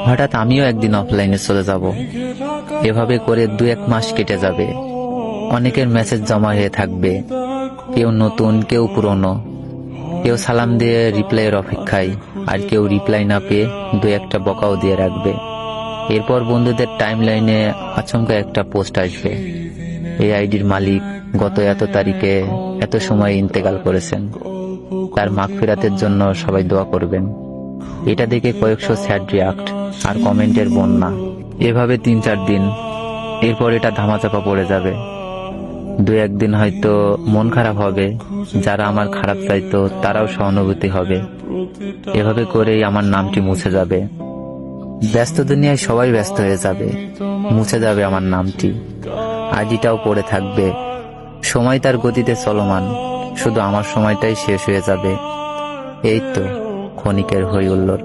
হঠাৎ আমিও একদিন অফলাইনে চলে যাব। এভাবে করে 2-1 মাস কেটে যাবে। অনেকের মেসেজ জমা হয়ে থাকবে, কেউ নতুন, কেউ পুরনো। কেউ সালাম দিয়ে রিপ্লাইয়ের অপেক্ষায়, আর কেউ রিপ্লাই না পেয়ে 2-1টা বকাও দিয়ে রাখবে। এরপর বন্ধুদের টাইম লাইনে আচমকা একটা পোস্ট আসবে, এই আইডির মালিক গত এত তারিখে এত সময় ইন্তেকাল করেছেন, তার মাগফিরাতের জন্য সবাই দোয়া করবেন। এটা দেখে কয়েকশো স্যাড রিয়াক্ট আর কমেন্টের বন্যা। এভাবে 3-4 দিন, এরপর এটা ধামাচাপা পড়ে যাবে। 2-1 দিন হয়তো মন খারাপ হবে, যারা আমার খারাপ চাইতো তারাও সহানুভূতি হবে। এভাবে করেই আমার নামটি মুছে যাবে। ব্যস্ত দুনিয়ায় সবাই ব্যস্ত হয়ে যাবে, মুছে যাবে আমার নামটি, আইডিটাও পড়ে থাকবে। সময় তার গতিতে চলমান, শুধু আমার সময়টাই শেষ হয়ে যাবে। এই তো ক্ষণিকের হই হুল্লোড়।